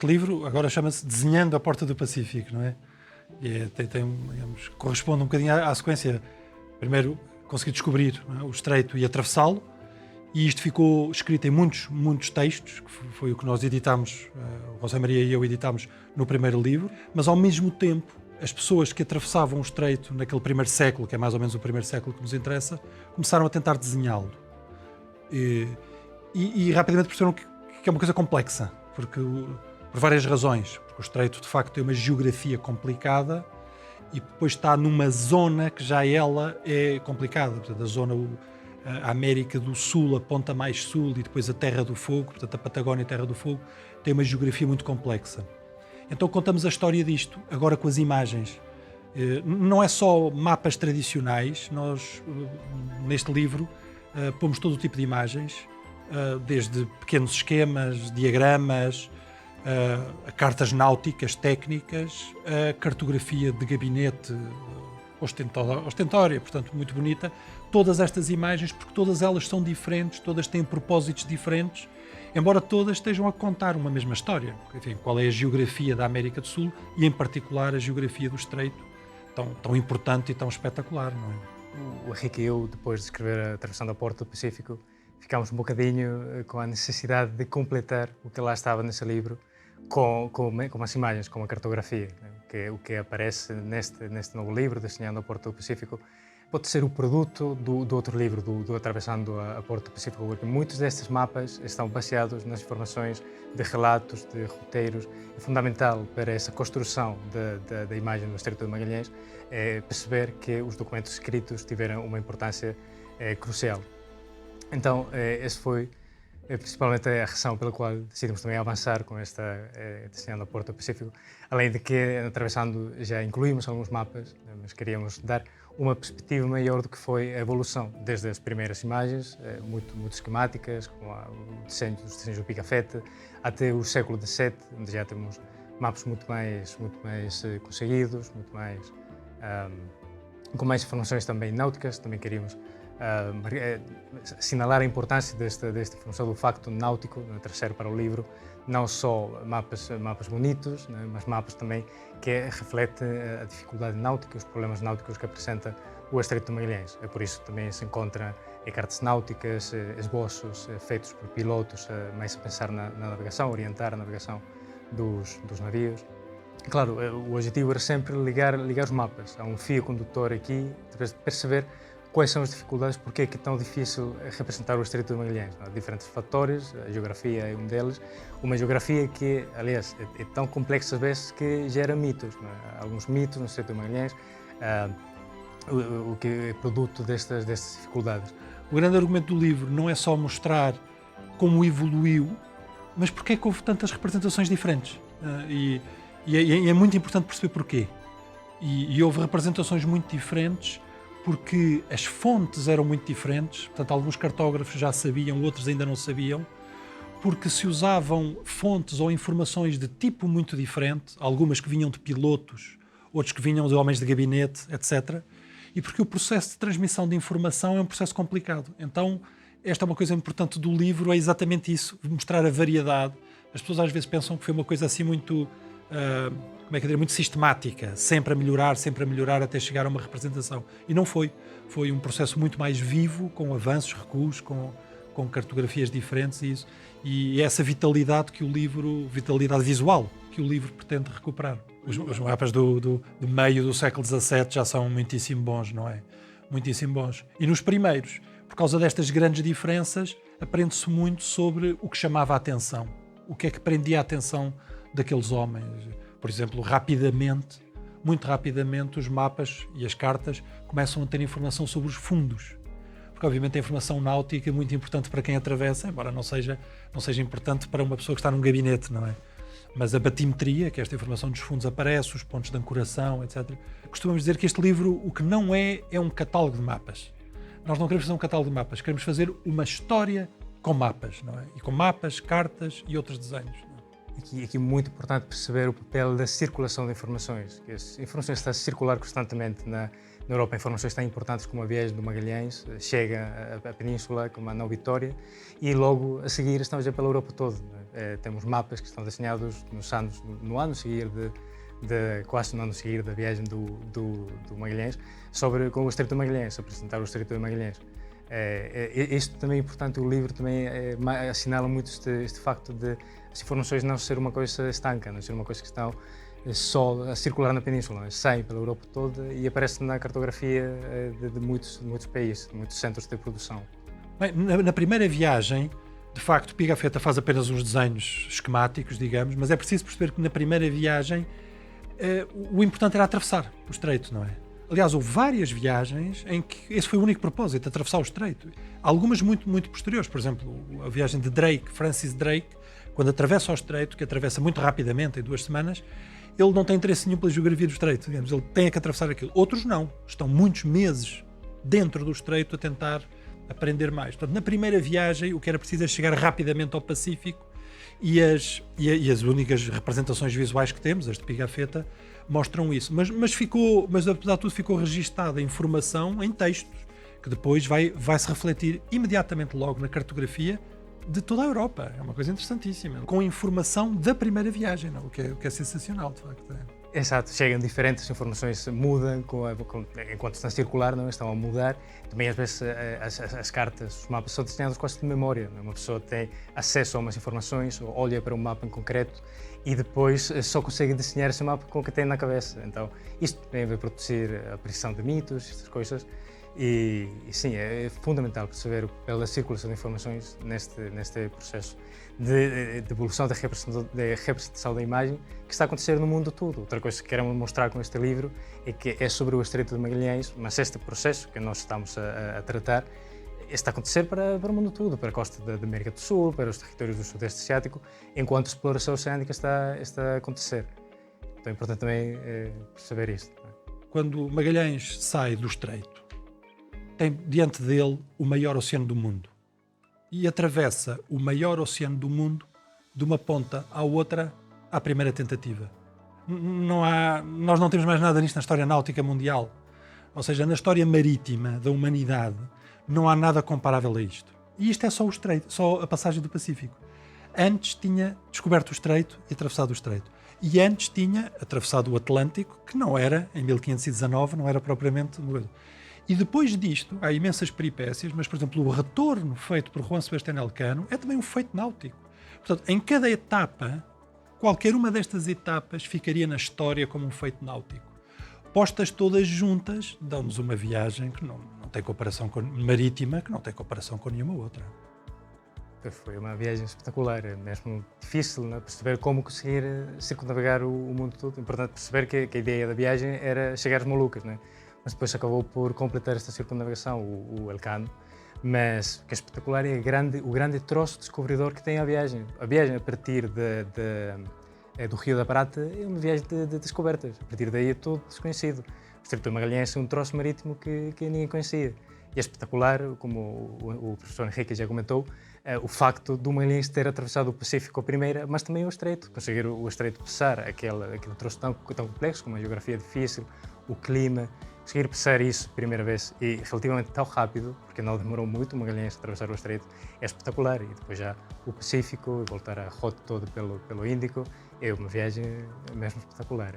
Este livro agora chama-se Desenhando a Porta do Pacífico, não é? Digamos, corresponde um bocadinho à sequência. Primeiro consegui descobrir, não é, o estreito e atravessá-lo, e isto ficou escrito em muitos textos, que foi o que nós editámos, o José Maria e eu editámos no primeiro livro, mas ao mesmo tempo as pessoas que atravessavam o estreito naquele primeiro século, que é mais ou menos o primeiro século que nos interessa, começaram a tentar desenhá-lo. E rapidamente perceberam que é uma coisa complexa, por várias razões. Porque o estreito, de facto, tem uma geografia complicada e depois está numa zona que já ela é complicada. Portanto, a América do Sul, a ponta mais sul, e depois a Terra do Fogo, portanto, a Patagónia e a Terra do Fogo, tem uma geografia muito complexa. Então contamos a história disto, agora com as imagens. Não é só mapas tradicionais, nós, neste livro, pomos todo o tipo de imagens, desde pequenos esquemas, diagramas, a cartas náuticas técnicas, a cartografia de gabinete ostentória, portanto muito bonita, todas estas imagens, porque todas elas são diferentes, todas têm propósitos diferentes, embora todas estejam a contar uma mesma história. Enfim, qual é a geografia da América do Sul e, em particular, a geografia do Estreito, tão importante e tão espetacular, não é? O Henrique e eu, depois de escrever Atravessando a Porta do Pacífico, ficámos um bocadinho com a necessidade de completar o que lá estava nesse livro com as imagens, com a cartografia. O que aparece neste novo livro, Desenhando a Porta do Pacífico, pode ser o produto do outro livro, do Atravessando a Porta do Pacífico, porque muitos destes mapas estão baseados nas informações de relatos, de roteiros. É fundamental para essa construção da imagem do Estreito de Magalhães perceber que os documentos escritos tiveram uma importância crucial. Então, esse foi principalmente a razão pela qual decidimos também avançar com esta Desenhando a Porta do Pacífico, além de que, atravessando, já incluímos alguns mapas, mas queríamos dar uma perspectiva maior do que foi a evolução, desde as primeiras imagens, muito esquemáticas, com os desenhos do Picafetta, até o século XVII, onde já temos mapas muito mais conseguidos, com mais informações também náuticas. Também queríamos assinalar a importância desta informação do facto náutico, trazer para o livro não só mapas bonitos, né, mas mapas também que refletem a dificuldade náutica, os problemas náuticos que apresenta o Estreito de Magalhães. É por isso que também se encontra cartas náuticas, esboços feitos por pilotos, mais a pensar na navegação, orientar a navegação dos navios. Claro, o objetivo era sempre ligar os mapas. Há um fio condutor aqui, de perceber quais são as dificuldades, porque é que é tão difícil representar o Estreito de Magalhães. Há diferentes fatores, a geografia é um deles. Uma geografia que, aliás, é tão complexa às vezes que gera mitos. Não é? Há alguns mitos no Estreito de Magalhães, o que é produto destas dificuldades. O grande argumento do livro não é só mostrar como evoluiu, mas porque é que houve tantas representações diferentes. E é muito importante perceber porquê. E houve representações muito diferentes porque as fontes eram muito diferentes, portanto alguns cartógrafos já sabiam, outros ainda não sabiam, porque se usavam fontes ou informações de tipo muito diferente, algumas que vinham de pilotos, outros que vinham de homens de gabinete, etc. E porque o processo de transmissão de informação é um processo complicado. Então, esta é uma coisa importante do livro, é exatamente isso, mostrar a variedade. As pessoas às vezes pensam que foi uma coisa assim muito... muito sistemática, sempre a melhorar até chegar a uma representação. E não foi. Foi um processo muito mais vivo, com avanços, recuos, com cartografias diferentes e isso. E essa vitalidade vitalidade visual, que o livro pretende recuperar. Os mapas do meio do século XVII já são muitíssimo bons, não é? Muitíssimo bons. E nos primeiros, por causa destas grandes diferenças, aprende-se muito sobre o que chamava a atenção. O que é que prendia a atenção daqueles homens. Por exemplo, muito rapidamente, os mapas e as cartas começam a ter informação sobre os fundos. Porque, obviamente, a informação náutica é muito importante para quem atravessa, embora não seja importante para uma pessoa que está num gabinete, não é? Mas a batimetria, que esta informação dos fundos aparece, os pontos de ancoração, etc. Costumamos dizer que este livro, o que não é um catálogo de mapas. Nós não queremos fazer um catálogo de mapas, queremos fazer uma história com mapas, não é? E com mapas, cartas e outros desenhos. Aqui é muito importante perceber o papel da circulação de informações. Que as informações estão a circular constantemente na Europa. Informações tão importantes como a viagem do Magalhães chega à Península, como a Nova Vitória, e logo a seguir estão já pela Europa toda. temos mapas que estão desenhados no ano a seguir quase no ano a seguir da viagem do Magalhães, com o Estreito de Magalhães, apresentar o Estreito de Magalhães. Isto também é importante, o livro também assinala muito este facto de as informações não ser uma coisa estanca, não ser uma coisa que estão só a circular na península, saem pela Europa toda e aparece na cartografia de muitos países, de muitos centros de produção. Bem, na primeira viagem, de facto, Pigafetta faz apenas uns desenhos esquemáticos, digamos, mas é preciso perceber que na primeira viagem o importante era atravessar o estreito, não é? Aliás, houve várias viagens em que esse foi o único propósito, atravessar o estreito. Algumas muito posteriores, por exemplo, a viagem de Drake, Francis Drake, quando atravessa o estreito, que atravessa muito rapidamente, em 2 semanas, ele não tem interesse nenhum pela geografia do estreito, digamos, ele tem que atravessar aquilo. Outros não, estão muitos meses dentro do estreito a tentar aprender mais. Portanto, na primeira viagem, o que era preciso é chegar rapidamente ao Pacífico e as únicas representações visuais que temos, as de Pigafetta, mostram isso. Mas apesar de tudo, ficou registada a informação em textos, que depois vai se refletir imediatamente logo na cartografia de toda a Europa. É uma coisa interessantíssima. Com a informação da primeira viagem, não? O que é sensacional, de facto. Exato, chegam diferentes informações, mudam enquanto estão a circular, não estão a mudar. Também às vezes as cartas, os mapas são desenhados quase de memória. Não? Uma pessoa tem acesso a umas informações, ou olha para um mapa em concreto e depois só consegue desenhar esse mapa com o que tem na cabeça. Então isto também vai produzir a aparição de mitos, estas coisas. E sim, é fundamental perceber o papel da circulação de informações neste processo de evolução da representação da imagem que está a acontecer no mundo todo. Outra coisa que queremos mostrar com este livro é que é sobre o Estreito de Magalhães, mas este processo que nós estamos a tratar está a acontecer para o mundo todo, para a costa da América do Sul, para os territórios do Sudeste Asiático, enquanto a exploração oceânica está a acontecer. Então é importante também perceber isto. Quando Magalhães sai do Estreito, tem diante dele o maior oceano do mundo e atravessa o maior oceano do mundo de uma ponta à outra à primeira tentativa. Nós não temos mais nada nisto na história náutica mundial. Ou seja, na história marítima da humanidade não há nada comparável a isto. E isto é só o Estreito, só a passagem do Pacífico. Antes tinha descoberto o Estreito e atravessado o Estreito. E antes tinha atravessado o Atlântico, que não era, em 1519, não era propriamente... E depois disto, há imensas peripécias, mas, por exemplo, o retorno feito por Juan Sebastián Elcano é também um feito náutico. Portanto, em cada etapa, qualquer uma destas etapas ficaria na história como um feito náutico. Postas todas juntas, dão-nos uma viagem que não tem comparação marítima, que não tem comparação com nenhuma outra. Foi uma viagem espetacular, mesmo difícil, né? Perceber como conseguir circunnavegar o mundo todo. É importante perceber que a ideia da viagem era chegar às Molucas, né? Mas depois acabou por completar esta circunnavegação, o Elcano. Mas o que é espetacular é o grande troço descobridor que tem a viagem. A viagem a partir do Rio da Prata é uma viagem de descobertas. A partir daí é tudo desconhecido. O Estreito de Magalhães é um troço marítimo que ninguém conhecia. E é espetacular, como o professor Henrique já comentou, o facto do Magalhães ter atravessado o Pacífico a primeira, mas também o Estreito. Conseguir o Estreito passar aquele troço tão complexo, com uma geografia difícil, o clima, conseguir passar isso a primeira vez e relativamente tão rápido, porque não demorou muito o Magalhães a atravessar o Estreito, é espetacular. E depois já o Pacífico e voltar a rota toda pelo Índico é uma viagem mesmo espetacular.